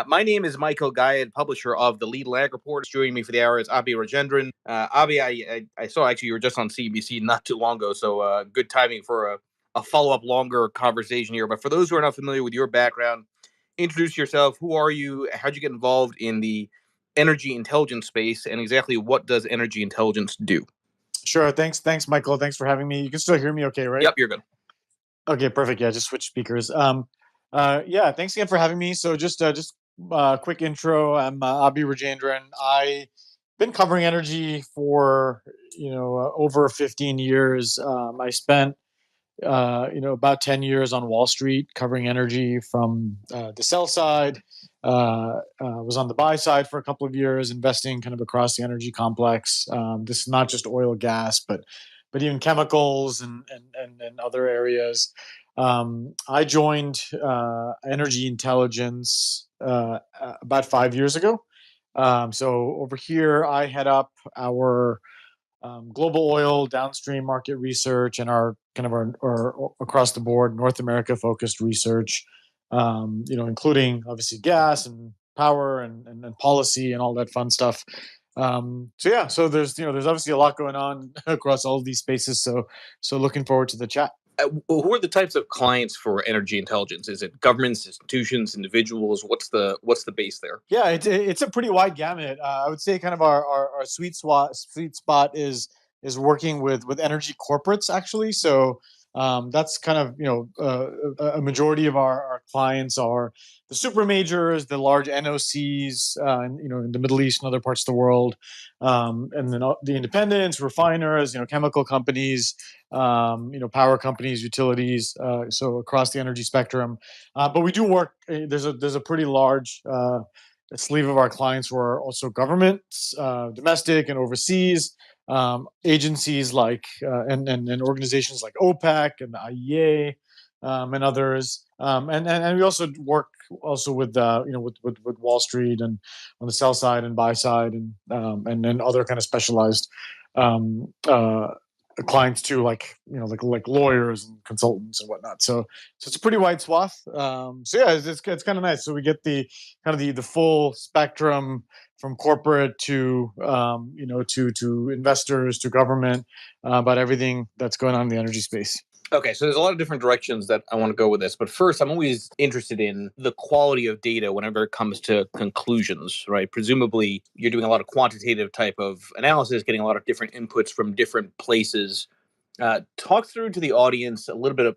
My name is Michael Guyad, publisher of the Lead Lag Report. Joining me for the hour is Abhi Rajendran. Abhi, I saw actually you were just on CBC not too long ago, so good timing for a follow-up longer conversation here. But for those who are not familiar with your background, introduce yourself. Who are you? How'd you get involved in the energy intelligence space, and exactly what does energy intelligence do? Sure. Thanks, Michael. Thanks for having me. You can still hear me okay, right? Yep, you're good. Okay, perfect. Yeah, just switch speakers. Yeah, thanks again for having me. So just quick intro. I'm Abhi Rajendran. I've been covering energy for over 15 years. I spent about 10 years on Wall Street covering energy from the sell side. Was on the buy side for a couple of years, investing kind of across the energy complex. This is not just oil, gas, but even chemicals and other areas. I joined energy intelligence about 5 years ago. So over here, I head up our global oil downstream market research and our kind of our across the board North America focused research, including obviously gas and power and policy and all that fun stuff. So there's obviously a lot going on across all of these spaces. So looking forward to the chat. Who are the types of clients for energy intelligence? Is it governments, institutions, individuals? What's the base there? Yeah, it's a pretty wide gamut. I would say kind of our sweet spot is working with energy corporates actually. So that's kind of a majority of our clients are the super majors, the large NOCs, in the Middle East and other parts of the world, and then the independents, refiners, chemical companies, power companies, utilities. So across the energy spectrum, but we do work. There's a pretty large sleeve of our clients who are also governments, domestic and overseas, agencies like and organizations like OPEC and the IEA, and others. And we also work also with with Wall Street and on the sell side and buy side and then other kind of specialized um, uh, clients too, like lawyers and consultants and whatnot. So it's a pretty wide swath. So yeah, it's kind of nice. So we get the kind of the full spectrum from corporate to to investors to government, about everything that's going on in the energy space. Okay, so there's a lot of different directions that I want to go with this, but first, I'm always interested in the quality of data whenever it comes to conclusions, right? Presumably, you're doing a lot of quantitative type of analysis, getting a lot of different inputs from different places. Talk through to the audience a little bit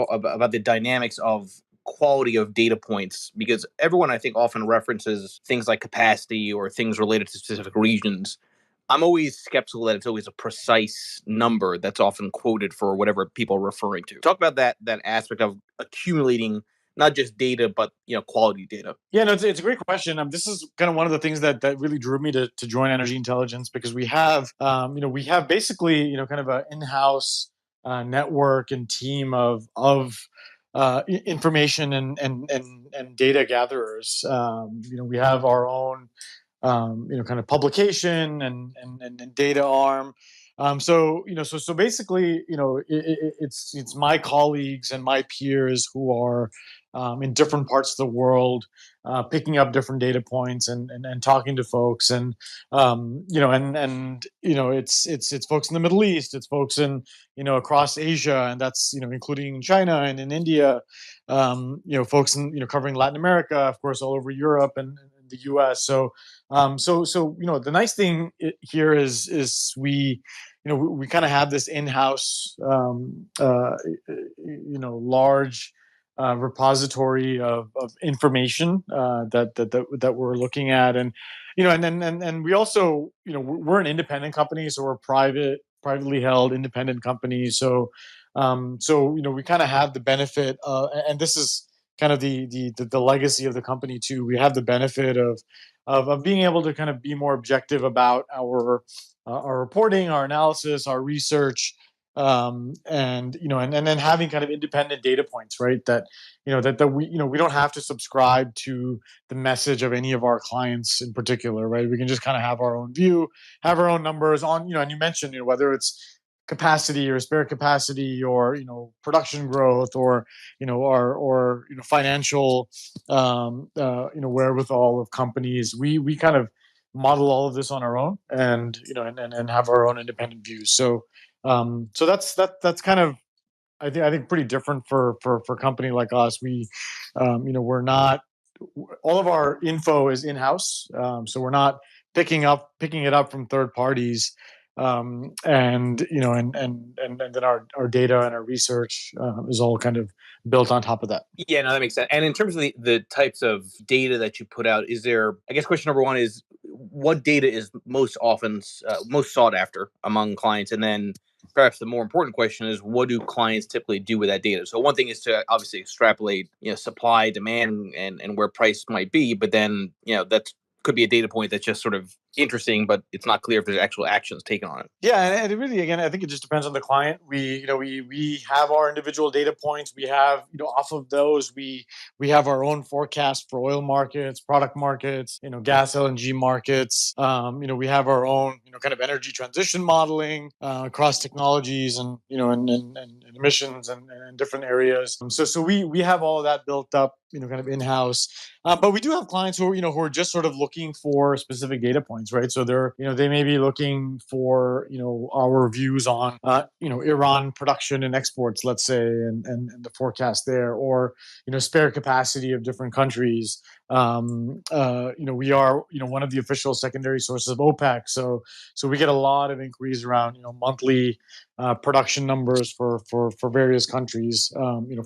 about the dynamics of quality of data points, because everyone I think often references things like capacity or things related to specific regions. I'm always skeptical that it's always a precise number that's often quoted for whatever people are referring to. Talk about that aspect of accumulating not just data but quality data. Yeah, no, it's a great question. This is kind of one of the things that really drew me to join Energy Intelligence, because we have basically kind of an in-house network and team of information and data gatherers. We have our own kind of publication and data arm. So basically, it's my colleagues and my peers who are in different parts of the world, picking up different data points and talking to folks, and it's folks in the Middle East, it's folks in across Asia, and that's including China and in India, folks in covering Latin America, of course, all over Europe and the U.S. So the nice thing here is we kind of have this in-house large repository of information that we're looking at, and and we also we're an independent company, so we're privately held independent company. So we kind of have the benefit, and this is kind of the legacy of the company too. We have the benefit of being able to kind of be more objective about our reporting, our analysis, our research, and then having kind of independent data points, right? That we don't have to subscribe to the message of any of our clients in particular, right? We can just kind of have our own view, have our own numbers on, and you mentioned whether it's capacity or spare capacity, or production growth, or financial wherewithal of companies. We kind of model all of this on our own, and and have our own independent views. So that's kind of, I think pretty different for a company like us. We're not, all of our info is in house, so we're not picking it up from third parties, and and then our data and our research is all kind of built on top of that. Yeah, no, that makes sense. And in terms of the types of data that you put out, is there, I guess question number one is, what data is most often most sought after among clients? And then perhaps the more important question is, what do clients typically do with that data? So one thing is to obviously extrapolate, supply, demand, and where price might be, but then, that's could be a data point that's just sort of interesting, but it's not clear if there's actual actions taken on it. Yeah, and it really, again, I think it just depends on the client. We have our individual data points. We have, off of those, we have our own forecast for oil markets, product markets, gas, LNG markets. We have our own, kind of energy transition modeling across technologies, and and emissions, and different areas. So we have all of that built up, kind of in house. But we do have clients who are just sort of looking for specific data points, right? So they may be looking for, our views on, Iran production and exports, let's say, and the forecast there, or, spare capacity of different countries. We are, one of the official secondary sources of OPEC. So we get a lot of inquiries around, monthly production numbers for various countries,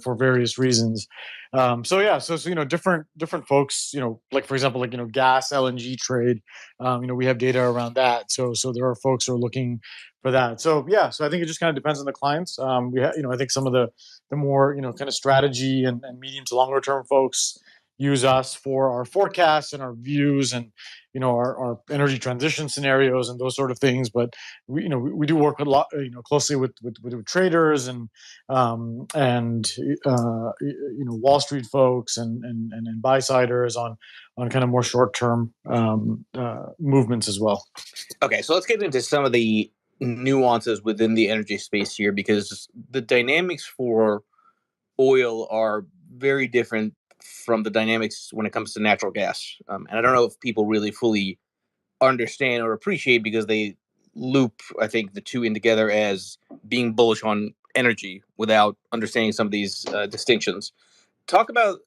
for various reasons. So yeah, so different folks, like for example, like gas, LNG trade, we have data around that. So there are folks who are looking for that. So yeah, so I think it just kind of depends on the clients. I think some of the more, kind of strategy and medium to longer term folks use us for our forecasts and our views, and our energy transition scenarios and those sort of things. But we do work a lot, closely with traders, and Wall Street folks, and buy siders on kind of more short term movements as well. Okay, so let's get into some of the nuances within the energy space here, because the dynamics for oil are very different from the dynamics when it comes to natural gas. And I don't know if people really fully understand or appreciate, because they loop, I think, the two in together as being bullish on energy without understanding some of these distinctions. Talk about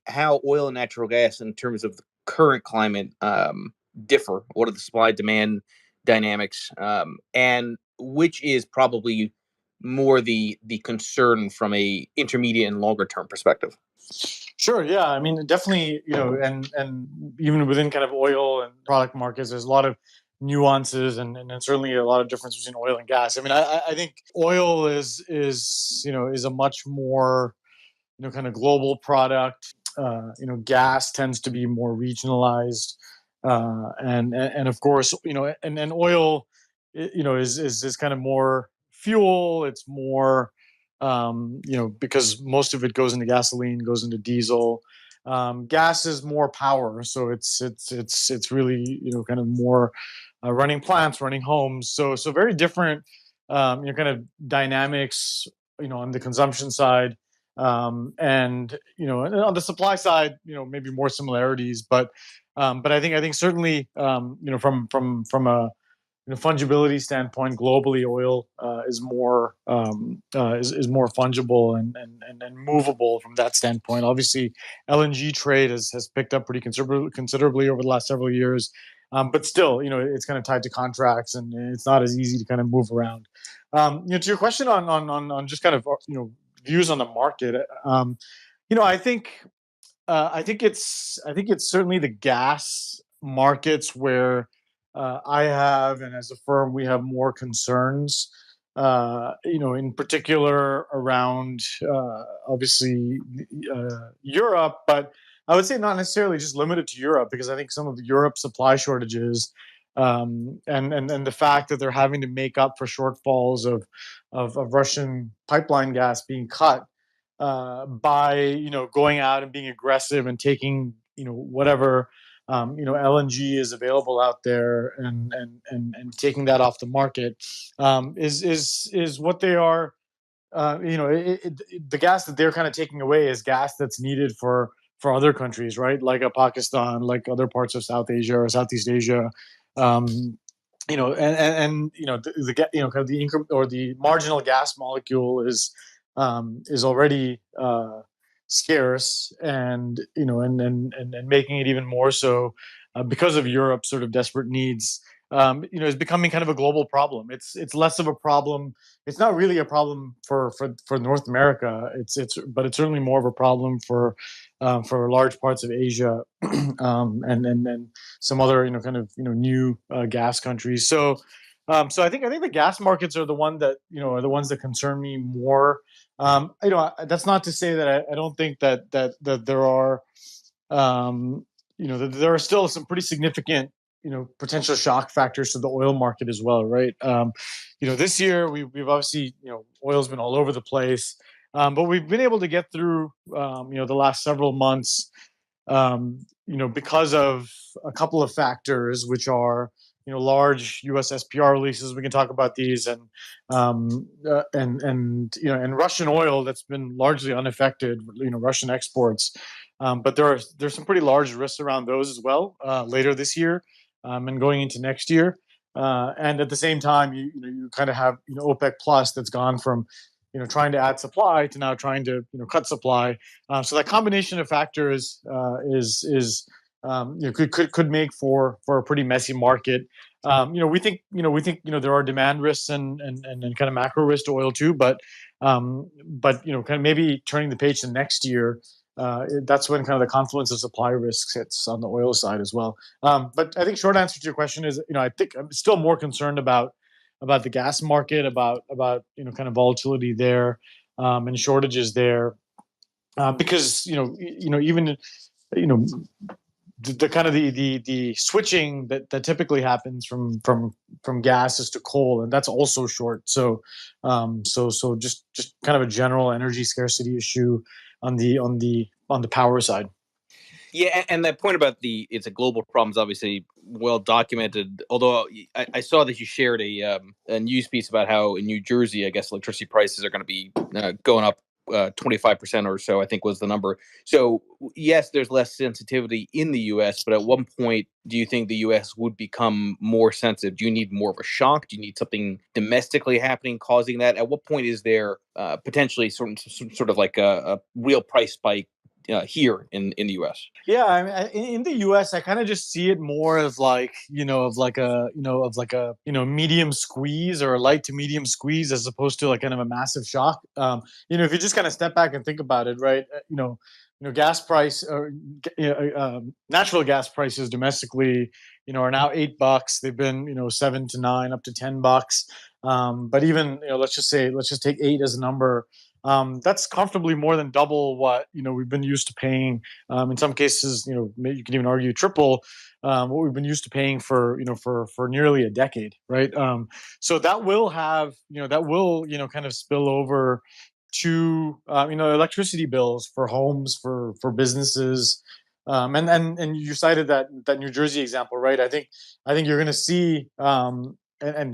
how oil and natural gas, in terms of the current climate, differ. What are the supply demand dynamics, and which is probably more the concern from a intermediate and longer term perspective? Sure. Yeah. I mean, definitely. And even within kind of oil and product markets, there's a lot of nuances, and certainly a lot of difference between oil and gas. I mean, I think oil is a much more, kind of global product. Gas tends to be more regionalized, and of course, and oil, is kind of more fuel. It's more, because most of it goes into gasoline, goes into diesel. Gas is more power, so it's really, kind of more running plants, running homes. So very different, kind of dynamics, on the consumption side, and on the supply side, maybe more similarities, but I think certainly, from a, fungibility standpoint, globally, oil is more fungible, and movable from that standpoint. Obviously, LNG trade has picked up pretty considerably over the last several years, but still, it's kind of tied to contracts, and it's not as easy to kind of move around. To your question on just kind of, views on the market, I think I think it's certainly the gas markets where I have, and as a firm, we have more concerns. In particular around, obviously, Europe, but I would say not necessarily just limited to Europe, because I think some of the Europe supply shortages, and the fact that they're having to make up for shortfalls of Russian pipeline gas being cut, by, going out and being aggressive and taking, whatever LNG is available out there, and taking that off the market is what they are. The gas that they're kind of taking away is gas that's needed for other countries, right? Like a Pakistan, like other parts of South Asia or Southeast Asia. Um, kind of the income or the marginal gas molecule is already scarce, and and making it even more so because of Europe's sort of desperate needs. Is becoming kind of a global problem. It's less of a problem. It's not really a problem for North America. But it's certainly more of a problem for large parts of Asia, and some other kind of new gas countries. So I think the gas markets are the one that are the ones that concern me more. That's not to say that I don't think that there are that there are still some pretty significant potential shock factors to the oil market as well, right? This year we've obviously oil's been all over the place, but we've been able to get through the last several months, because of a couple of factors, which are large U.S. SPR releases. We can talk about these, and Russian oil that's been largely unaffected. Russian exports, but there's some pretty large risks around those as well later this year, and going into next year. And at the same time, you kind of have OPEC Plus that's gone from trying to add supply to now trying to cut supply. So that combination of factors could make for a pretty messy market. We think there are demand risks and kind of macro risk to oil too, but kind of maybe turning the page to next year. That's when kind of the confluence of supply risks hits on the oil side as well. But I think short answer to your question is, I think I'm still more concerned about the gas market, about kind of volatility there, and shortages there, because even the kind of the switching that typically happens from gases to coal, and that's also short. So just kind of a general energy scarcity issue on the power side. Yeah, and that point about it's a global problem is obviously well documented. Although I saw that you shared a news piece about how in New Jersey, I guess electricity prices are going to be going up 25% or so, I think was the number. So yes, there's less sensitivity in the U.S., but at one point, do you think the U.S. would become more sensitive? Do you need more of a shock? Do you need something domestically happening causing that? At what point is there potentially sort of like a real price spike here in the U.S.? Yeah, I mean, in the U.S., I kind of just see it more as like a medium squeeze or a light to medium squeeze, as opposed to like kind of a massive shock. If you just kind of step back and think about it, right? Gas price or natural gas prices domestically, are now $8. They've been $7 to $9 up to $10. But even let's just take 8 as a number. That's comfortably more than double what we've been used to paying. In some cases, you can even argue triple what we've been used to paying for nearly a decade, right? So that will kind of spill over to electricity bills for homes, for businesses. And you cited that New Jersey example, right? I think you're going to see, and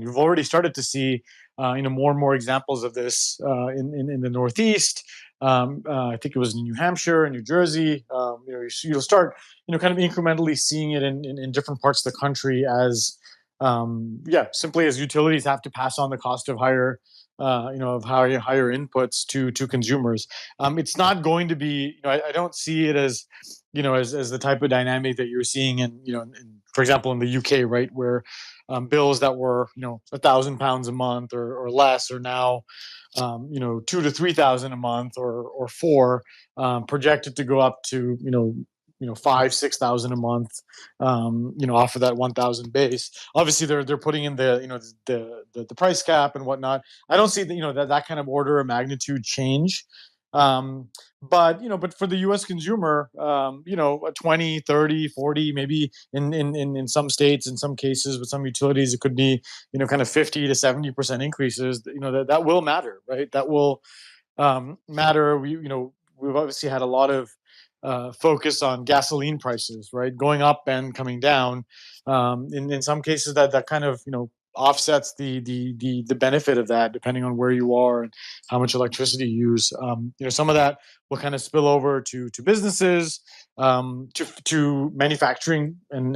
you've already started to see more and more examples of this in the Northeast. I think it was in New Hampshire and New Jersey. You'll start kind of incrementally seeing it in different parts of the country as simply as utilities have to pass on the cost of higher inputs to consumers. It's not going to be. I don't see it as as the type of dynamic that you're seeing for example, in the UK, right, where bills that were £1,000 a month or less are now 2 to 3 thousand a month or four, projected to go up to 5-6 thousand a month, off of that 1,000 base. Obviously, they're putting in the price cap and whatnot. I don't see that kind of order of magnitude change. But for the U.S. consumer, a 20, 30, 40, maybe in some states, in some cases, with some utilities, it could be kind of 50 to 70% increases. That will matter, right? That will matter. We've obviously had a lot of focus on gasoline prices, right, going up and coming down. In some cases, that kind of offsets the benefit of that, depending on where you are and how much electricity you use. Some of that will kind of spill over to businesses, to manufacturing and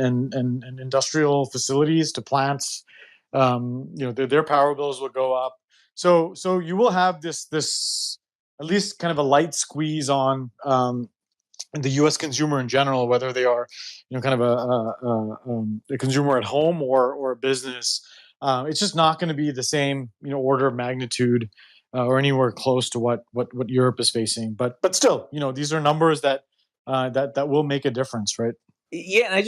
industrial facilities, to plants. Their power bills will go up. So you will have this at least kind of a light squeeze on the U.S. consumer in general, whether they are, kind of a consumer at home or a business. It's just not going to be the same, order of magnitude, or anywhere close to what Europe is facing. But still, these are numbers that will make a difference, right? Yeah, and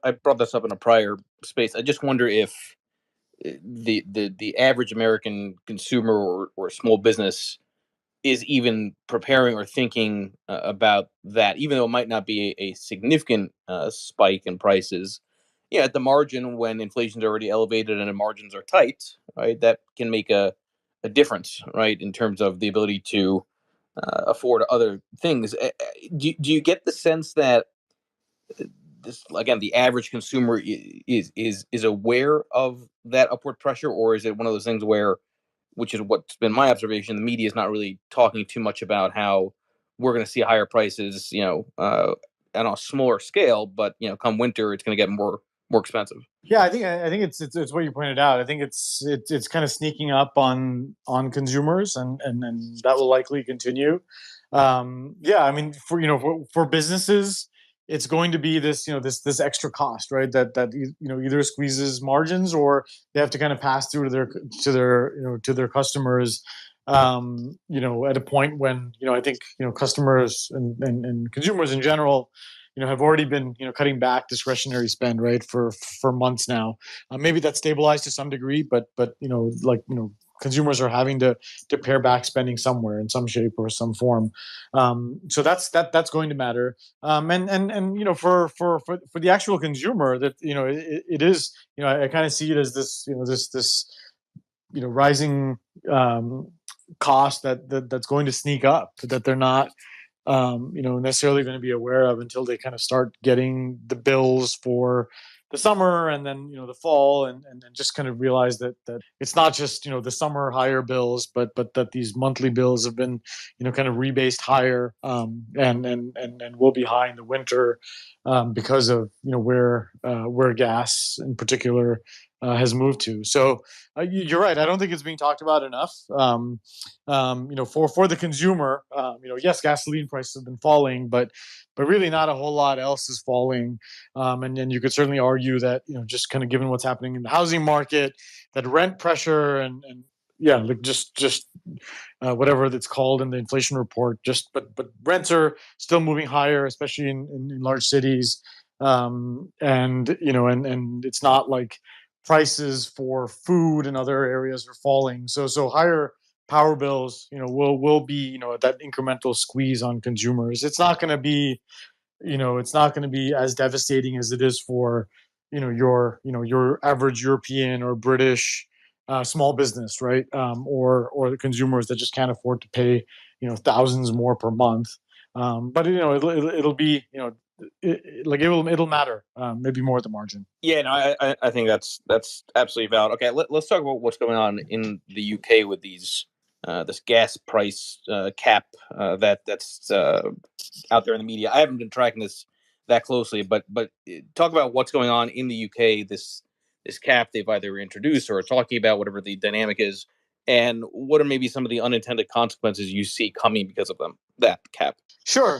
I brought this up in a prior space. I just wonder if the average American consumer or small business is even preparing or thinking about that, even though it might not be a significant spike in prices. Yeah, at the margin, when inflation's already elevated and the margins are tight, right, that can make a difference, right, in terms of the ability to afford other things. Do you get the sense that this, again, the average consumer is aware of that upward pressure, or is it one of those things where, which is what's been my observation, the media is not really talking too much about how we're going to see higher prices, on a smaller scale, but come winter, it's going to get more expensive. Yeah, I think it's what you pointed out. I think it's kind of sneaking up on consumers, and that will likely continue. Yeah, I mean, for businesses, it's going to be this extra cost, right? That either squeezes margins, or they have to kind of pass through to their customers. At a point when I think customers and consumers in general have already been cutting back discretionary spend, right, for months now. Maybe that's stabilized to some degree, but consumers are having to pare back spending somewhere in some shape or some form. So that's going to matter. And for the actual consumer, that it is, I kind of see it as this rising cost that's going to sneak up, that they're not necessarily going to be aware of until they kind of start getting the bills for the summer, and then the fall, and just kind of realize that it's not just the summer higher bills, but that these monthly bills have been kind of rebased higher, and will be high in the winter, because of where gas in particular has moved to. So you're right. I don't think it's being talked about enough. For the consumer, yes, gasoline prices have been falling, but really not a whole lot else is falling. And then you could certainly argue that just kind of given what's happening in the housing market, that rent pressure, and yeah, like just whatever that's called in the inflation report, but rents are still moving higher, especially in large cities. And it's not like prices for food and other areas are falling. So higher power bills, will be, that incremental squeeze on consumers. It's not going to be as devastating as it is for, your average European or British small business, right? Or the consumers that just can't afford to pay, thousands more per month. But it'll be, it'll matter, maybe more at the margin. Yeah, no, I think that's absolutely valid. Okay, let's talk about what's going on in the UK with these this gas price cap that's out there in the media. I haven't been tracking this that closely, but talk about what's going on in the UK. This cap they've either introduced or are talking about, whatever the dynamic is, and what are maybe some of the unintended consequences you see coming because of that cap. Sure.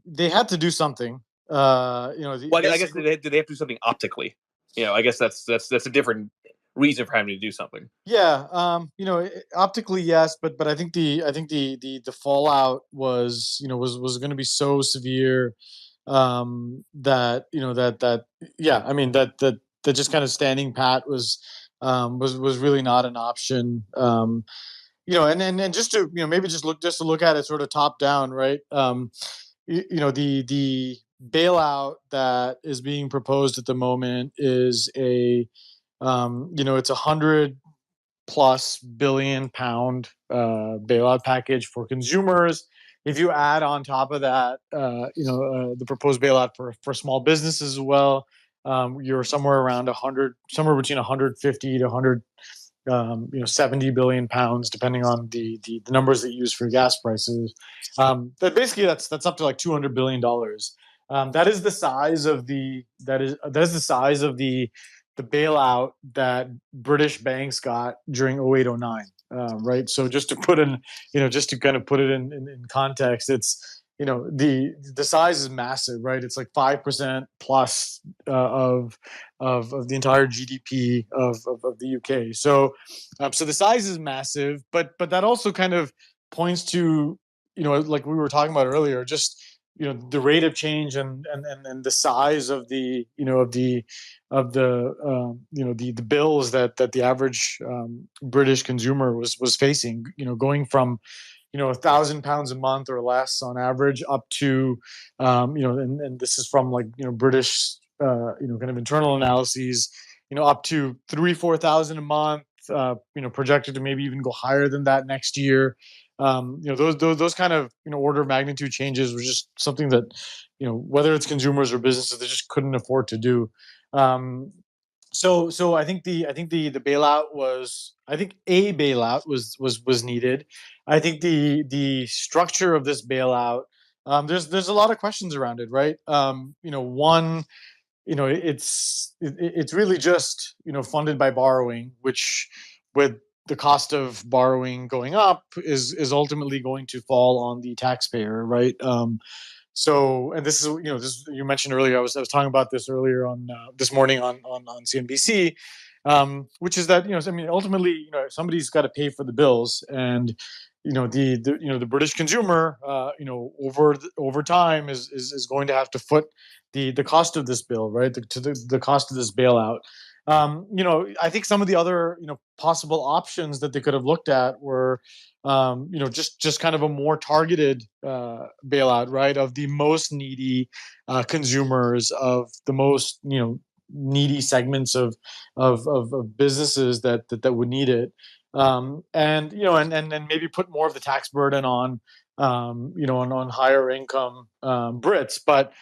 They had to do something. Well, I guess did they have to do something optically? I guess that's a different reason for having to do something. Yeah, optically yes, but I think the fallout was going to be so severe, that yeah, I mean that just kind of standing pat was really not an option. And just to maybe just to look at it sort of top down, right? The bailout that is being proposed at the moment is it's £100+ billion bailout package for consumers. If you add on top of that, the proposed bailout for small businesses as well, you're somewhere around 100, somewhere between 150 to 100, 70 billion pounds, depending on the numbers that you use for gas prices. That basically that's up to like $200 billion. That is the size of that is the size of the bailout that British banks got during 0809. Right. So just to put in, just to kind of put it in context, it's, the size is massive, right? It's like 5% plus of the entire GDP of the UK. So the size is massive, but that also kind of points to, like we were talking about earlier, just, the rate of change and the size of the bills that the average British consumer was facing, going from, £1,000 a month or less on average, up to, and this is from, like, British, kind of internal analyses, up to 3-4 thousand a month, projected to maybe even go higher than that next year. Those kind of, order of magnitude changes was just something that, whether it's consumers or businesses, they just couldn't afford to do. Um, so I think the bailout was, I think a bailout was needed. I think the structure of this bailout, there's a lot of questions around it, right? One, it's really just, funded by borrowing, which, with the cost of borrowing going up, is ultimately going to fall on the taxpayer, right? And this is, this you mentioned earlier. I was talking about this earlier on, this morning on CNBC, which is that, I mean, ultimately, somebody's got to pay for the bills, and, the British consumer, over time, is going to have to foot the cost of this bill, right? The cost of this bailout. I think some of the other, possible options that they could have looked at were, just kind of a more targeted bailout, right, of the most needy consumers, of the most, needy segments of businesses that would need it, and maybe put more of the tax burden on, on higher income Brits, but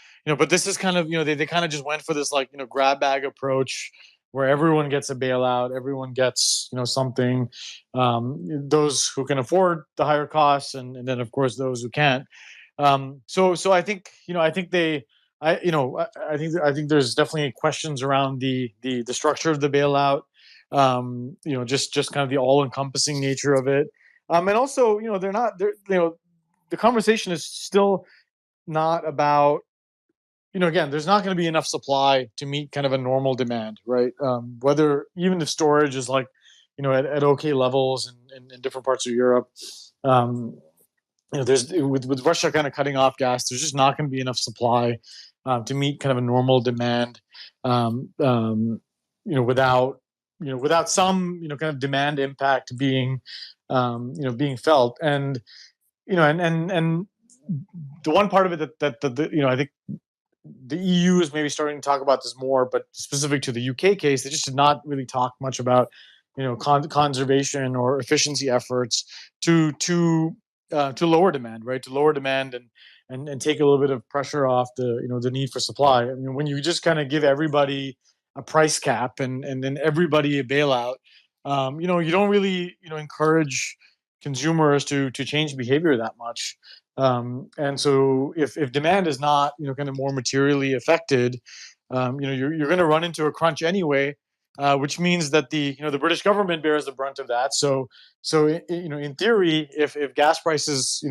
this is kind of, they kind of just went for this, like, grab bag approach, where everyone gets a bailout, everyone gets, something, those who can afford the higher costs, and then, of course, those who can't. So I think, I think they, I think there's definitely questions around the structure of the bailout, just kind of the all encompassing nature of it, and also, the conversation is still not about, again, there's not going to be enough supply to meet kind of a normal demand, right? Whether, even if storage is, like, at okay levels in different parts of Europe, um, there's, with Russia kind of cutting off gas, there's just not going to be enough supply to meet kind of a normal demand, um, um, without, without some, kind of demand impact being felt, and the one part of it that I think the EU is maybe starting to talk about this more, but specific to the UK case, they just did not really talk much about, conservation or efficiency efforts to lower demand, right? To lower demand, and take a little bit of pressure off the need for supply. I mean, when you just kind of give everybody a price cap, and then everybody a bailout, you don't really, encourage consumers to change behavior that much. And so, if demand is not, kind of more materially affected, you're going to run into a crunch anyway, which means that the British government bears the brunt of that. So in theory, if gas prices,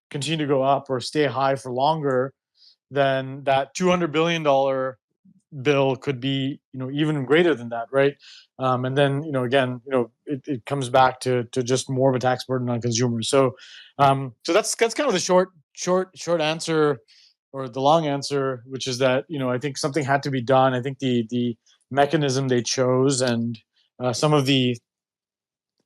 continue to go up or stay high for longer, then that $200 billion bill could be, even greater than that, right? And then, again, it comes back to just more of a tax burden on consumers. So that's kind of the short answer, or the long answer, which is that, I think something had to be done. I think the mechanism they chose, and some of the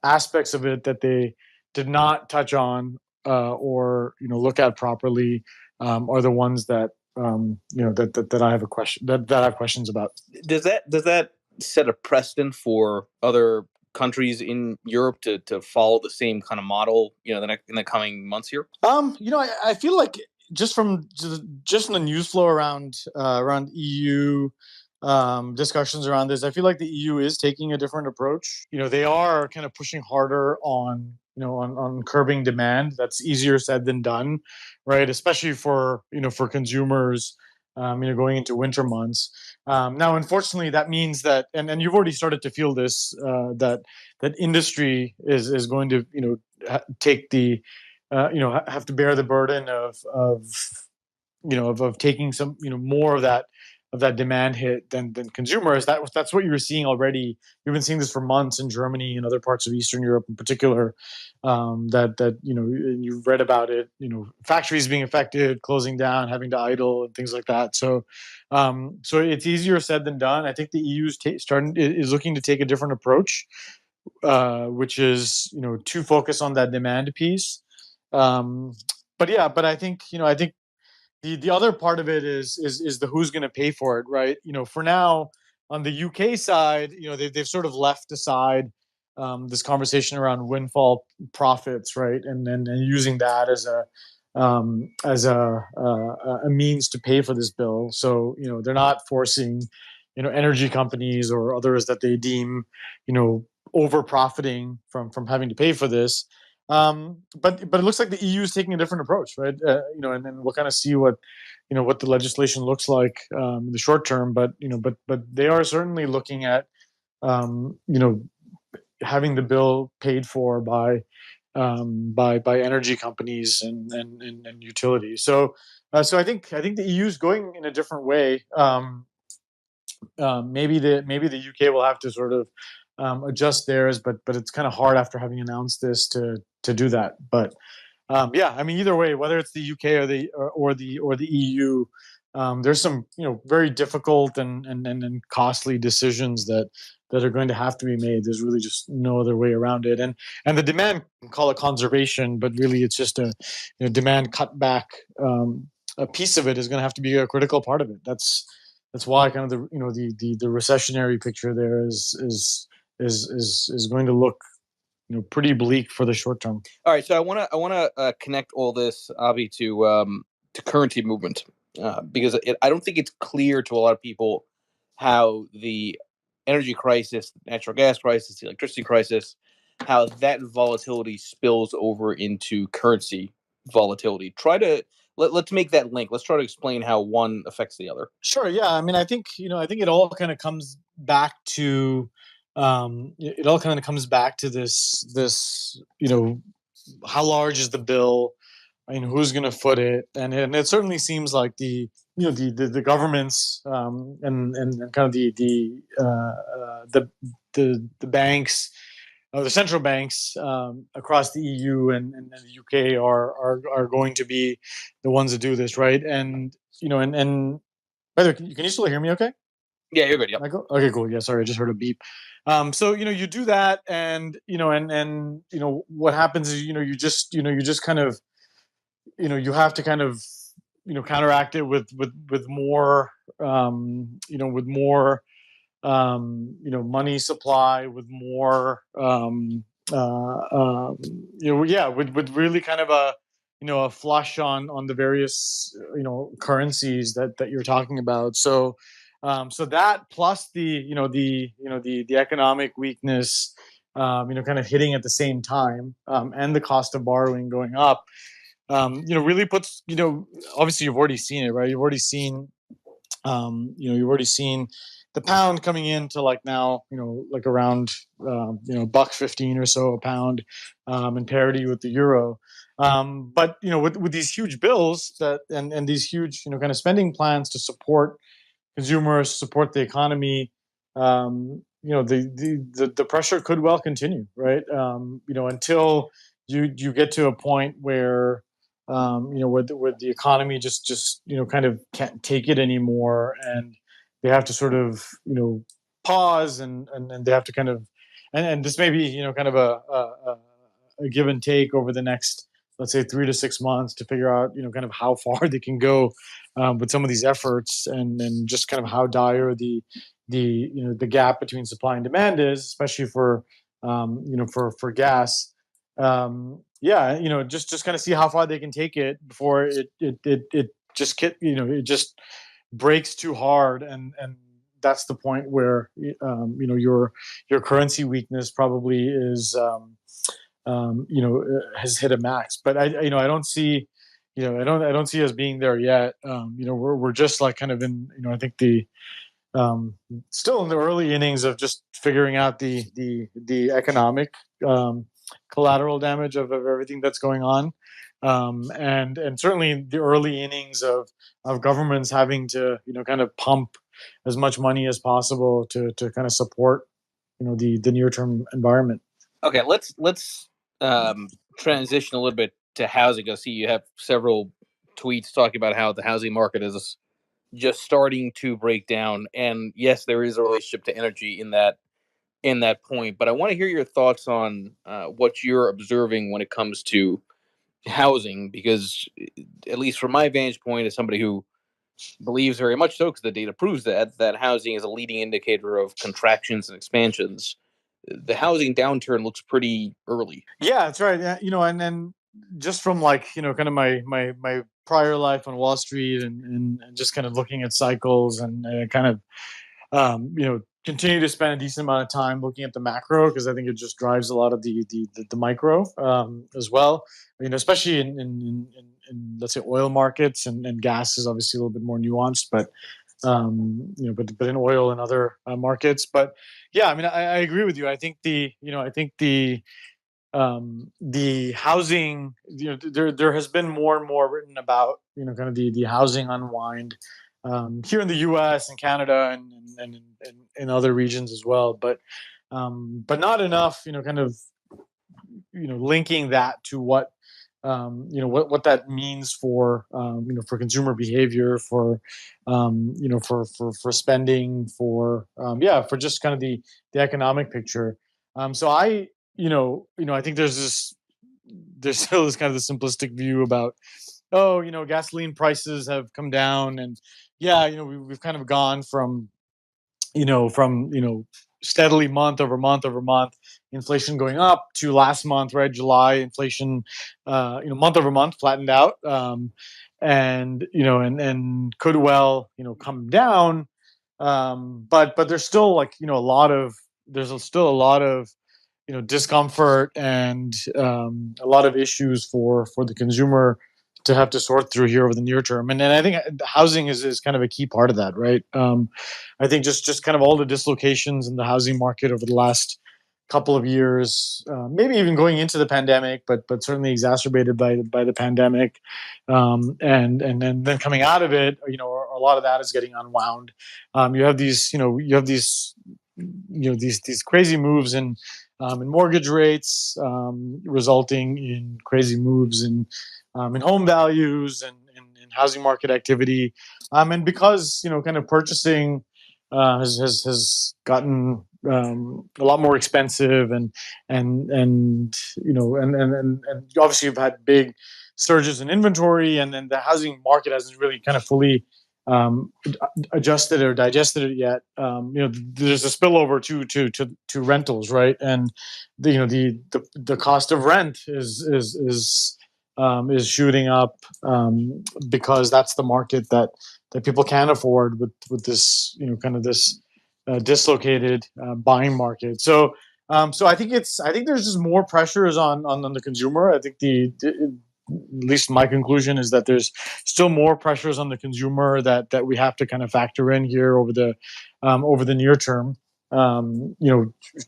aspects of it that they did not touch on, or, look at properly, are the ones that, that I have that I have questions about. Does that set a precedent for other countries in Europe to follow the same kind of model, in the coming months here? I feel like just from the news flow around EU discussions around this, I feel like the EU is taking a different approach. They are kind of pushing harder on on curbing demand. That's easier said than done, right? Especially for consumers, going into winter months. Now, unfortunately, that means that, and you've already started to feel this, that industry is going to take the have to bear the burden of taking some more of that demand hit than consumers. That's what you're seeing already. You've been seeing this for months in Germany and other parts of Eastern Europe in particular. That you've read about it. Factories being affected, closing down, having to idle, and things like that. So it's easier said than done. I think the EU's is looking to take a different approach, which is to focus on that demand piece. Um, but I think the other part of it is the who's going to pay for it, right? For now, on the UK side, they've sort of left aside this conversation around windfall profits, right, and using that as a means to pay for this bill. So they're not forcing energy companies or others that they deem over profiting from having to pay for this. But it looks like the EU is taking a different approach, right? And then we'll kind of see what the legislation looks like in the short term. But they are certainly looking at um, you know having the bill paid for by energy companies and utilities. So I think the EU is going in a different way. Maybe the UK will have to sort of adjust theirs, but it's kind of hard after having announced this to do that. But yeah, I mean, either way, whether it's the UK or the EU, there's some very difficult and costly decisions that are going to have to be made. There's really just no other way around it. And the demand, call it conservation, but really it's just a demand cutback. A piece of it is going to have to be a critical part of it. That's why kind of the recessionary picture there is going to look pretty bleak for the short term. All right, so I want to connect all this, Avi, to currency movement, because I don't think it's clear to a lot of people how the energy crisis, natural gas crisis, the electricity crisis, how that volatility spills over into currency volatility. Let's make that link. Let's try to explain how one affects the other. Sure. Yeah. I mean, I think it all kind of comes back to this. How large is the bill? I mean, who's going to foot it? And it certainly seems like the governments and kind of the banks, the central banks across the EU and the UK are going to be the ones that do this, right? And by the way, can you still hear me? Okay. Yeah, you're good. Yep. Michael? Okay, cool. Yeah, sorry, I just heard a beep. So you do that, and what happens is you just kind of you have to kind of counteract it with more with more money supply, with more yeah, with really kind of a flush on the various currencies that you're talking about. So that plus the economic weakness, kind of hitting at the same time, and the cost of borrowing going up, really puts, obviously you've already seen it, right? You've already seen the pound coming into like now, like around, $1.15 or so a pound, in parity with the euro. But with these huge bills and these huge, kind of spending plans to support consumers, support the economy, the pressure could well continue, right? Until you get to a point where where the economy just kind of can't take it anymore, and they have to sort of pause, and they have to kind of, and this may be kind of a give and take over the next, let's say, 3 to 6 months, to figure out kind of how far they can go with some of these efforts, and just kind of how dire the gap between supply and demand is, especially for for gas. Yeah, just kind of see how far they can take it before it just it just breaks too hard, and that's the point where your currency weakness probably is has hit a max. But I don't see, I don't see us being there yet. We're just like kind of in, I think um, still in the early innings of just figuring out the economic um, collateral damage of everything that's going on, and certainly the early innings of governments having to kind of pump as much money as possible to kind of support the near term environment. Okay, let's transition a little bit to housing. I see you have several tweets talking about how the housing market is just starting to break down, and yes, there is a relationship to energy in that point. But I want to hear your thoughts on what you're observing when it comes to housing, because at least from my vantage point, as somebody who believes very much so, because the data proves that housing is a leading indicator of contractions and expansions. The housing downturn looks pretty early. Yeah, that's right. Yeah, and then just from like kind of my prior life on Wall Street, and just kind of looking at cycles, and kind of continue to spend a decent amount of time looking at the macro, because I think it just drives a lot of the micro as well. Especially in let's say oil markets, and gas is obviously a little bit more nuanced, but but in oil and other markets. But yeah, I mean, I agree with you. I think the housing, there has been more and more written about kind of the housing unwind here in the U.S. and Canada, and in other regions as well, but not enough kind of linking that to what that means for for consumer behavior, for for spending, for yeah, for just kind of the economic picture. So I think there's still this kind of the simplistic view about, oh, gasoline prices have come down, and yeah, we've kind of gone from steadily month over month over month, inflation going up, to last month, right, July, inflation month over month flattened out, and could well come down, but there's still like there's still a lot of discomfort, and a lot of issues for the consumer to have to sort through here over the near term. And I think housing is kind of a key part of that, right? I think just kind of all the dislocations in the housing market over the last couple of years, maybe even going into the pandemic, but certainly exacerbated by the pandemic, and then coming out of it, a lot of that is getting unwound. You have these crazy moves in mortgage rates, resulting in crazy moves in home values, and in housing market activity, and because kind of purchasing has gotten a lot more expensive, and obviously you've had big surges in inventory, and then the housing market hasn't really kind of fully um, adjusted or digested it yet. There's a spillover to rentals, right? And the cost of rent is shooting up, because that's the market that people can't afford with this kind of this dislocated buying market. So I think there's just more pressures on the consumer. I think at least my conclusion is that there's still more pressures on the consumer that we have to kind of factor in here over the near term.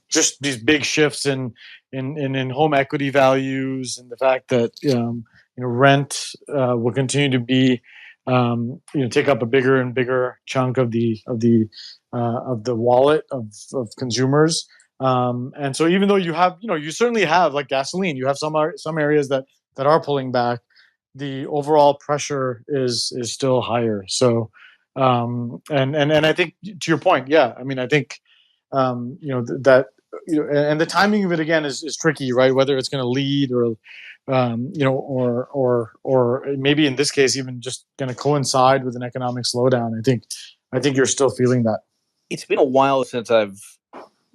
Just these big shifts in home equity values, and the fact that rent will continue to be take up a bigger and bigger chunk of the wallet of consumers. And so even though you certainly have like gasoline, you have some areas that are pulling back, the overall pressure is still higher. So and I think, to your point, yeah, I mean, I think that and the timing of it again is tricky, right? Whether it's going to lead, or or maybe in this case even just going to coincide with an economic slowdown. I think you're still feeling that. It's been a while since I've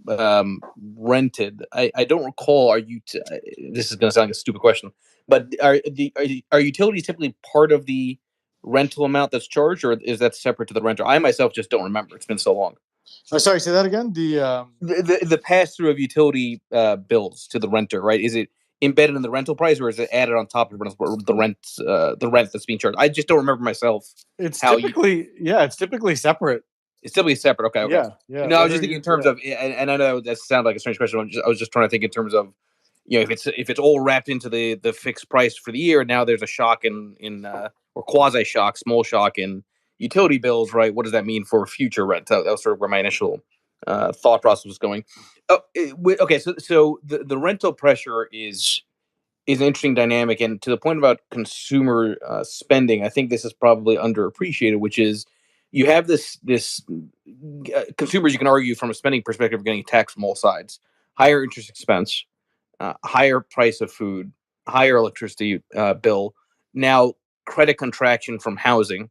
um, rented. I don't recall. This is going to sound like a stupid question, but are utilities typically part of the rental amount that's charged, or is that separate to the renter? I myself just don't remember. It's been so long. Sorry, say that again. The pass through of utility bills to the renter, right? Is it embedded in the rental price, or is it added on top of the rent that's being charged? I just don't remember myself It's how you. typically, yeah, it's typically separate. It's typically separate. Okay, okay. Yeah, yeah. No, I was just Whether thinking in you, terms yeah. of, and I know that sounds like a strange question. I was just trying to think in terms of, if it's all wrapped into the fixed price for the year. Now there's a shock in or quasi shock, small shock in utility bills, right? What does that mean for future rent? That was sort of where my initial thought process was going. Okay, so the rental pressure is an interesting dynamic, and to the point about consumer spending, I think this is probably underappreciated, which is you have this consumers, you can argue from a spending perspective, are getting taxed from all sides: higher interest expense, higher price of food, higher electricity bill, now credit contraction from housing,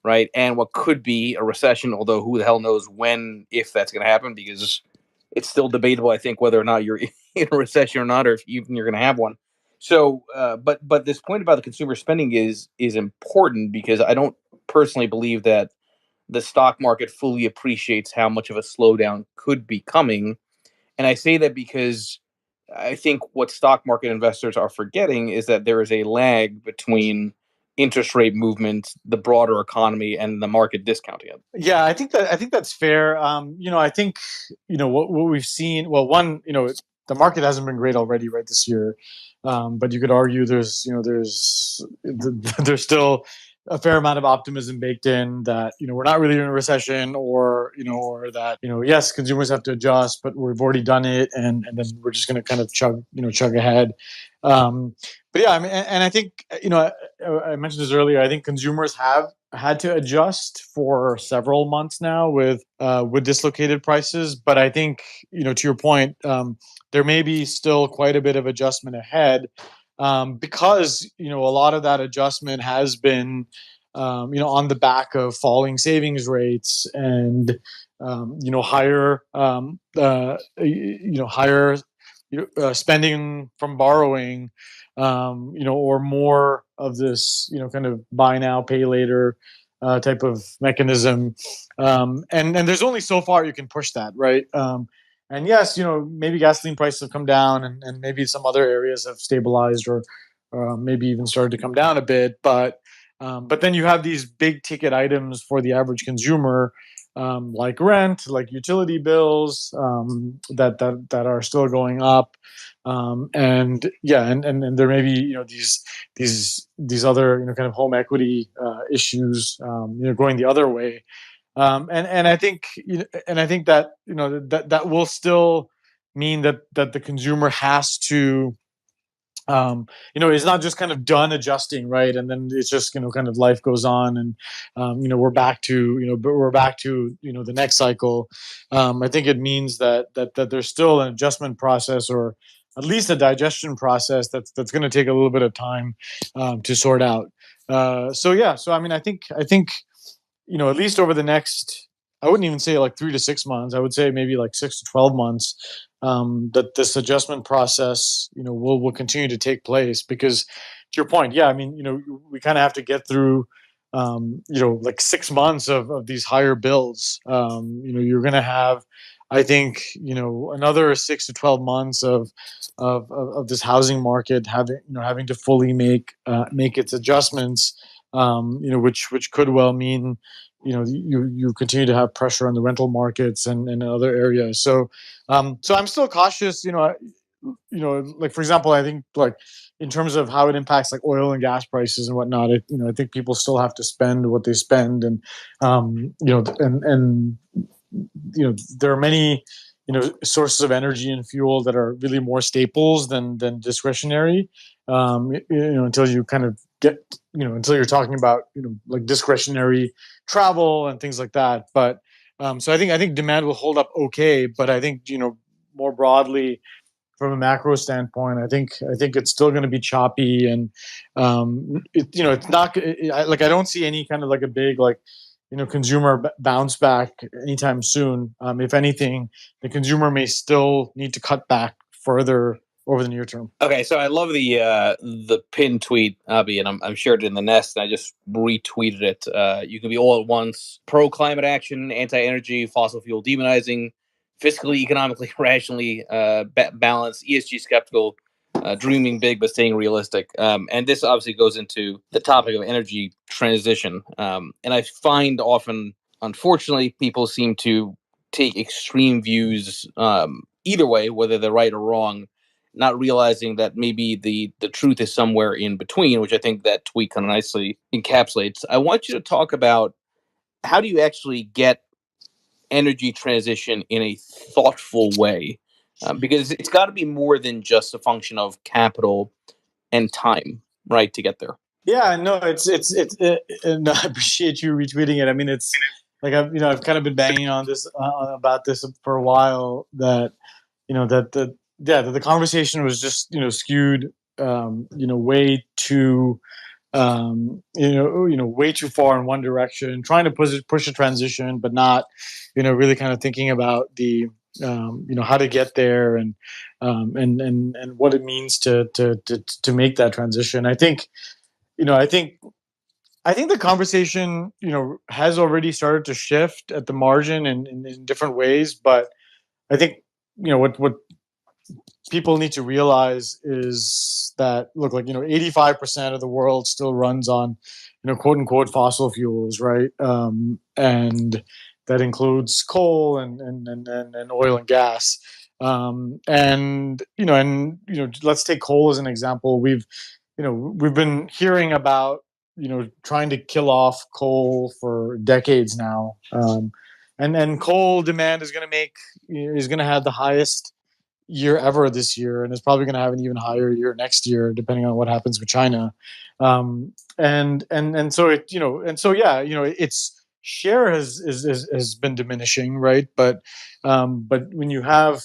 right? And what could be a recession, although who the hell knows when, if that's going to happen, because it's still debatable, I think, whether or not you're in a recession or not, or if even you're going to have one. So, but this point about the consumer spending is important, because I don't personally believe that the stock market fully appreciates how much of a slowdown could be coming. And I say that because I think what stock market investors are forgetting is that there is a lag between interest rate movement, the broader economy, and the market discounting it. Yeah, I think that's fair. I think what we've seen. Well, one, the market hasn't been great already, right, this year. But you could argue there's still a fair amount of optimism baked in that we're not really in a recession, or that yes, consumers have to adjust, but we've already done it, and then we're just going to kind of chug ahead. Um, but yeah, I mean, and I think I mentioned this earlier. I think consumers have had to adjust for several months now with dislocated prices. But I think to your point, there may be still quite a bit of adjustment ahead, because a lot of that adjustment has been on the back of falling savings rates and higher spending from borrowing, or more of this, kind of buy now, pay later type of mechanism. And there's only so far you can push that, right? And yes, maybe gasoline prices have come down, and maybe some other areas have stabilized, or maybe even started to come down a bit. But then you have these big ticket items for the average consumer, like rent, like utility bills, that are still going up, and yeah, and there may be these other kind of home equity issues, going the other way, and I think that that will still mean that the consumer has to, it's not just kind of done adjusting, right? And then it's just, kind of life goes on, and we're back to the next cycle. I think it means that there's still an adjustment process, or at least a digestion process that's going to take a little bit of time to sort out. So yeah, so I mean, I think at least over the next, I wouldn't even say like 3 to 6 months. I would say maybe like 6 to 12 months. That this adjustment process, will continue to take place, because to your point, yeah, I mean, we kind of have to get through, like 6 months of these higher bills. You're going to have, I think, another 6 to 12 months of this housing market having to fully make its adjustments, which could well mean you continue to have pressure on the rental markets and other areas. So I'm still cautious. Like for example, I think, like, in terms of how it impacts like oil and gas prices and whatnot. I think people still have to spend what they spend, and and there are many sources of energy and fuel that are really more staples than discretionary. Until you kind of get until you're talking about like discretionary travel and things like that. But so I think demand will hold up okay, but I think more broadly, from a macro standpoint, I think it's still going to be choppy, and it's not like I don't see any kind of like a big like consumer bounce back anytime soon. If anything, the consumer may still need to cut back further over the near term. Okay, so I love the pin tweet, Abhi, and I'm shared it in the nest, and I just retweeted it. You can be all at once pro climate action, anti energy, fossil fuel demonizing, fiscally, economically, rationally balanced, ESG skeptical, dreaming big but staying realistic. And this obviously goes into the topic of energy transition. And I find often, unfortunately, people seem to take extreme views either way, whether they're right or wrong, not realizing that maybe the truth is somewhere in between, which I think that tweet kind of nicely encapsulates. I want you to talk about how do you actually get energy transition in a thoughtful way, because it's got to be more than just a function of capital and time, right, to get there. Yeah, no, and I appreciate you retweeting it. I mean, it's like I've kind of been banging on this about this for a while, that that the conversation was just skewed way too way too far in one direction, trying to push a transition, but not really kind of thinking about the how to get there, and what it means to make that transition. I think you know I think I think the conversation has already started to shift at the margin in different ways, but I think what people need to realize is that, look, like 85% of the world still runs on quote unquote fossil fuels, right? And that includes coal and oil and gas. Let's take coal as an example. We've been hearing about trying to kill off coal for decades now. And coal demand is going to have the highest year ever this year, and it's probably going to have an even higher year next year, depending on what happens with China. And so yeah, its share has been diminishing, right? But when you have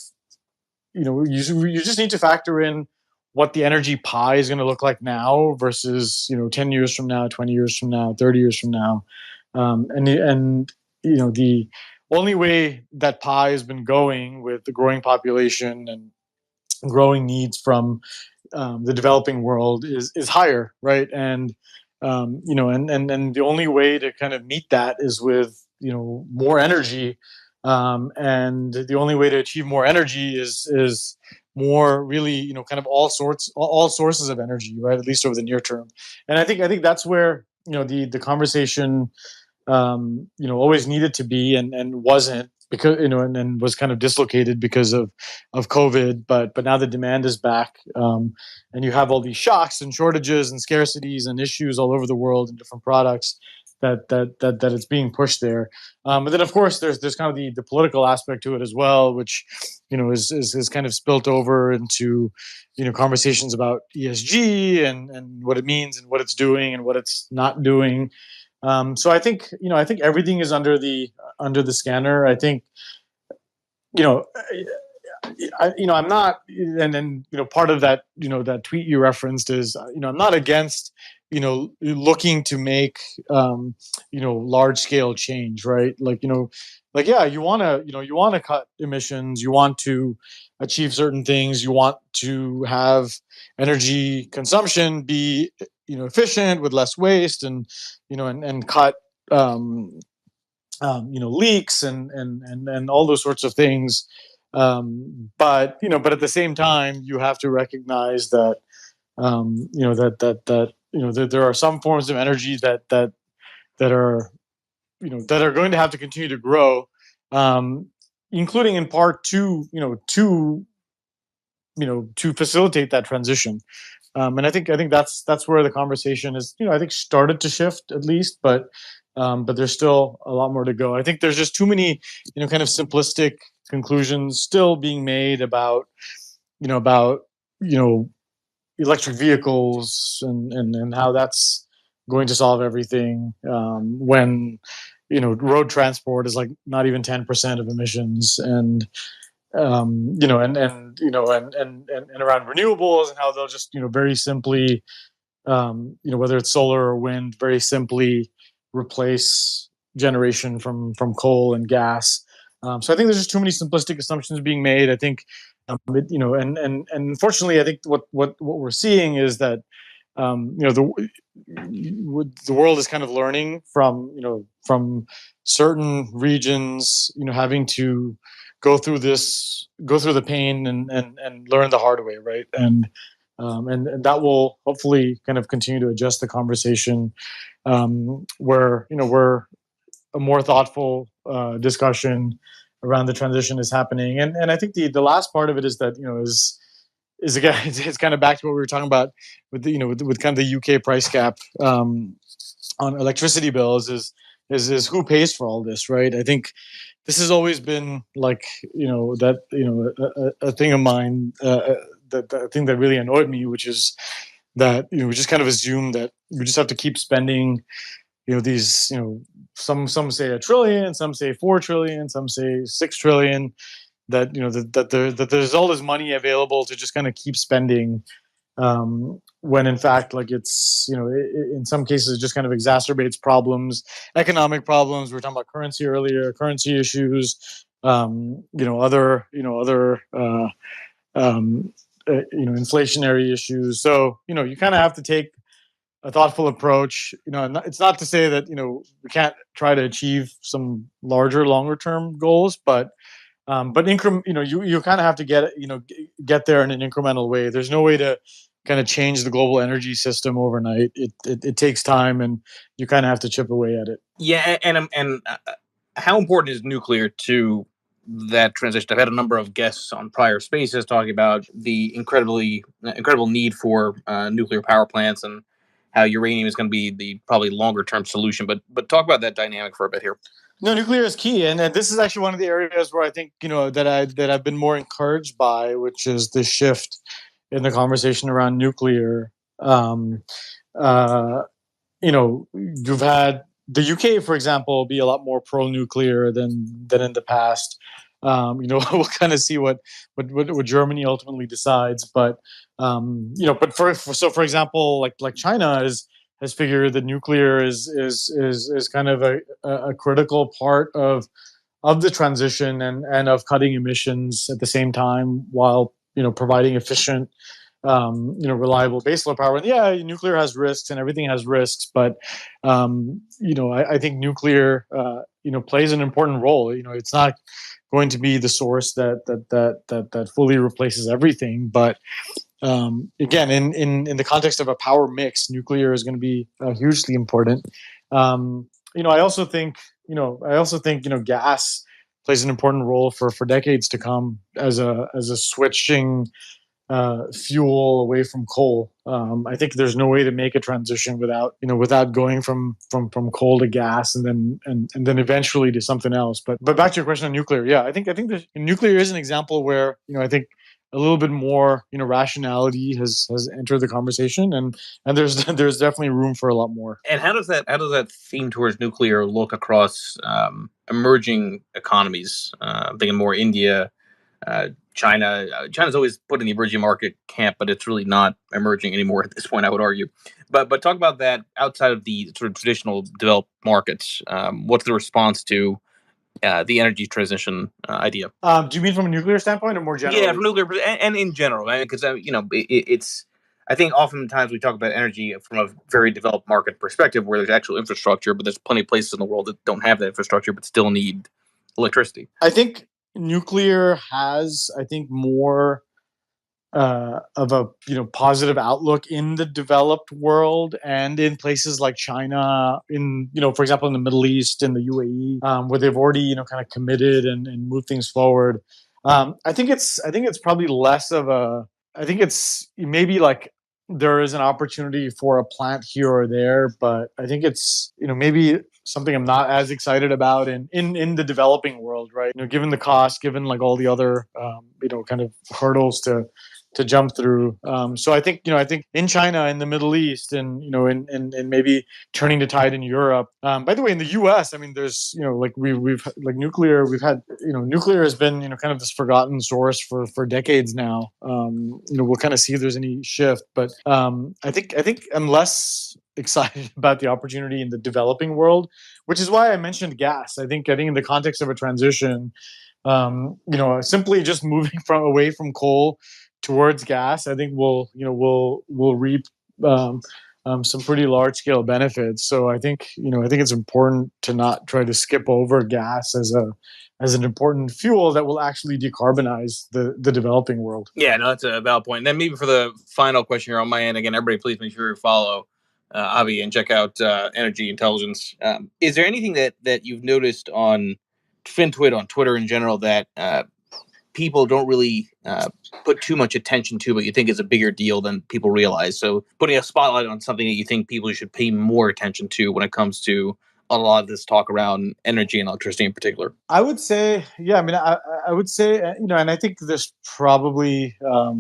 you just need to factor in what the energy pie is going to look like now versus 10 years from now, 20 years from now, 30 years from now. And the only way that pie has been going, with the growing population and growing needs from the developing world, is higher, right? And and the only way to kind of meet that is with more energy, and the only way to achieve more energy is more, really, kind of all sources of energy, right? At least over the near term. And I think that's where the conversation always needed to be, and wasn't, because and was kind of dislocated because of COVID. But now the demand is back, and you have all these shocks and shortages and scarcities and issues all over the world in different products, that it's being pushed there. But then, of course, there's kind of the political aspect to it as well, which is kind of spilt over into conversations about ESG, and what it means and what it's doing and what it's not doing. So I think everything is under the scanner. I think you know I'm not, and then part of that that tweet you referenced is I'm not against looking to make large scale change, right? Like, yeah, you want to cut emissions, you want to achieve certain things, you want to have energy consumption be efficient with less waste, and cut leaks, and all those sorts of things. But at the same time, you have to recognize that there are some forms of energy that are that are going to have to continue to grow, including in part to facilitate that transition. And I think that's where the conversation is, I think, started to shift, at least, but there's still a lot more to go. I think there's just too many kind of simplistic conclusions still being made about about electric vehicles, and how that's going to solve everything, when road transport is like not even 10% of emissions. And and around renewables, and how they'll just very simply, whether it's solar or wind, very simply replace generation from coal and gas. So I think there's just too many simplistic assumptions being made. I think, and unfortunately, I think what we're seeing is that the world is kind of learning from certain regions, having to go through the pain and learn the hard way, right? And that will hopefully kind of continue to adjust the conversation, where a more thoughtful discussion around the transition is happening. And I think the last part of it is that is again it's kind of back to what we were talking about with with kind of the UK price cap on electricity bills is who pays for all this, right? I think this has always been like a thing of mine, that a thing that really annoyed me, which is that we just kind of assume that we just have to keep spending these some say a trillion, some say 4 trillion, some say 6 trillion, that that there's all this money available to just kind of keep spending, when in fact, like, it's in some cases it just kind of exacerbates economic problems. We were talking about currency earlier, currency issues, other inflationary issues. So you kind of have to take a thoughtful approach. And it's not to say that we can't try to achieve some larger, longer term goals, but you kind of have to get there in an incremental way. There's no way to kind of change the global energy system overnight. It takes time, and you kind of have to chip away at it. Yeah, and how important is nuclear to that transition? I've had a number of guests on prior spaces talking about the incredible need for nuclear power plants, and how uranium is going to be the probably longer term solution. But talk about that dynamic for a bit here. No, nuclear is key, and this is actually one of the areas where I think that I've been more encouraged by, which is the shift in the conversation around nuclear. You've had the UK, for example, be a lot more pro-nuclear than in the past. We'll kind of see what Germany ultimately decides, but for example, like China has figured that nuclear is kind of a critical part of the transition and of cutting emissions at the same time, while providing efficient, reliable baseload power. And yeah, nuclear has risks, and everything has risks, but I think nuclear plays an important role. It's not going to be the source that fully replaces everything, but again, in the context of a power mix, nuclear is going to be hugely important. I also think gas plays an important role for decades to come as a switching fuel away from coal. I think there's no way to make a transition without going from coal to gas, and then eventually to something else. But back to your question on nuclear, yeah, I think nuclear is an example where I think a little bit more rationality has entered the conversation, and there's definitely room for a lot more. And how does that theme towards nuclear look across emerging economies? I'm thinking more India, China. China's always put in the emerging market camp, but it's really not emerging anymore at this point, I would argue. But talk about that outside of the sort of traditional developed markets. What's the response to the energy transition idea? Do you mean from a nuclear standpoint, or more generally? Yeah, from nuclear and in general, because it's. I think oftentimes we talk about energy from a very developed market perspective, where there's actual infrastructure, but there's plenty of places in the world that don't have that infrastructure but still need electricity. I think nuclear has, more of a positive outlook in the developed world, and in places like China, in for example in the Middle East, in the UAE, where they've already kind of committed and moved things forward. I think it's probably less of a. I think it's maybe like there is an opportunity for a plant here or there, but I think it's maybe something I'm not as excited about in the developing world, right? Given the cost, given like all the other kind of hurdles to jump through. So I think in China, in the Middle East, and and maybe turning the tide in Europe. By the way, in the U.S., there's we've like nuclear. We've had nuclear has been kind of this forgotten source for decades now. We'll kind of see if there's any shift, but I think unless excited about the opportunity in the developing world, which is why I mentioned gas. I think in the context of a transition, simply just moving from away from coal towards gas, I think will reap um, some pretty large scale benefits. So I think it's important to not try to skip over gas as an important fuel that will actually decarbonize the developing world. Yeah, no, that's a valid point. And then maybe for the final question here on my end, again, everybody, please make sure you follow Abhi and check out Energy Intelligence. Is there anything that you've noticed on FinTwit, on Twitter in general, that people don't really put too much attention to, but you think is a bigger deal than people realize? So putting a spotlight on something that you think people should pay more attention to when it comes to a lot of this talk around energy and electricity in particular. I would say, yeah. I mean, I would say, and I think there's probably, at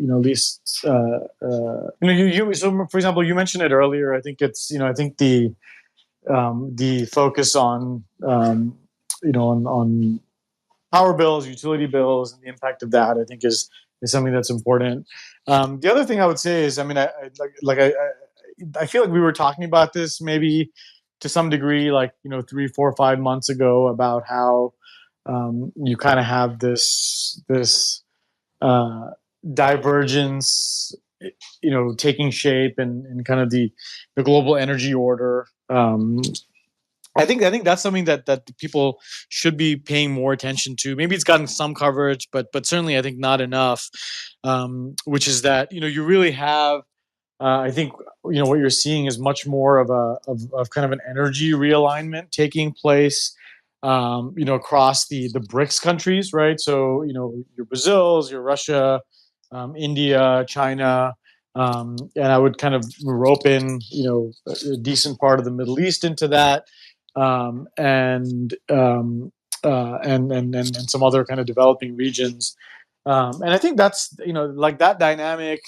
least, So, for example, you mentioned it earlier. I think I think the focus on, on power bills, utility bills, and the impact of that, I think is something that's important. The other thing I would say is, I mean, I feel like we were talking about this maybe to some degree, like 3, 4, 5 months ago, about how you kind of have this divergence, taking shape in kind of the global energy order. I think that's something that people should be paying more attention to. Maybe it's gotten some coverage, but certainly I think not enough. Which is that you really have. I think what you're seeing is much more of kind of an energy realignment taking place. Across the BRICS countries, right? So your Brazils, your Russia, India, China, and I would kind of rope in a decent part of the Middle East into that, and and some other kind of developing regions. And I think that's like that dynamic.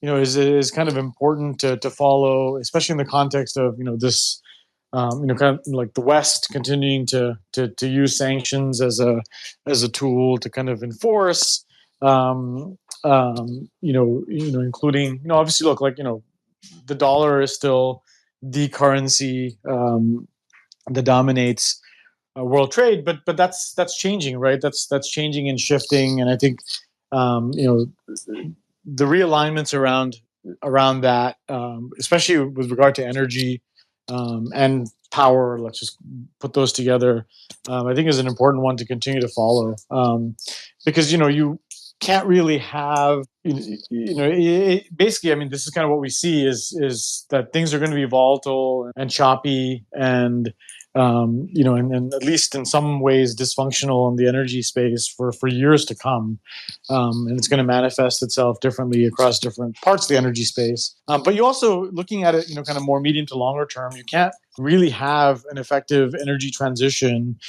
Is kind of important to follow, especially in the context of this, kind of like the West continuing to use sanctions as a tool to kind of enforce, including obviously, look, like the dollar is still the currency that dominates world trade, but that's changing, right? That's changing and shifting, and I think the realignments around that, especially with regard to energy and power. Let's just put those together. I think is an important one to continue to follow, because you can't really have basically. I mean, this is kind of what we see is that things are going to be volatile and choppy, and and at least in some ways dysfunctional in the energy space for years to come. And it's going to manifest itself differently across different parts of the energy space. But you also, looking at it, kind of more medium to longer term, you can't really have an effective energy transition,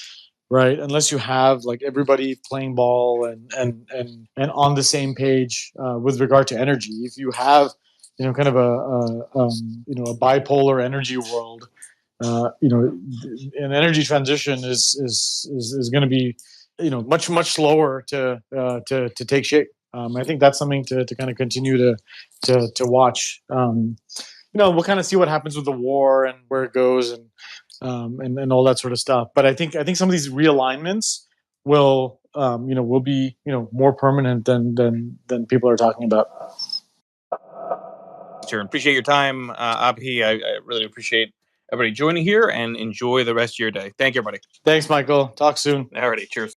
right, unless you have like everybody playing ball and on the same page with regard to energy. If you have kind of a bipolar energy world, an energy transition is going to be much slower to take shape. I think that's something to kind of continue to watch. We'll kind of see what happens with the war and where it goes, and all that sort of stuff. But I think some of these realignments will be more permanent than people are talking about. Sure. Appreciate your time, Abhi. I really appreciate everybody joining here, and enjoy the rest of your day. Thank you, everybody. Thanks, Michael. Talk soon. Alrighty. Cheers.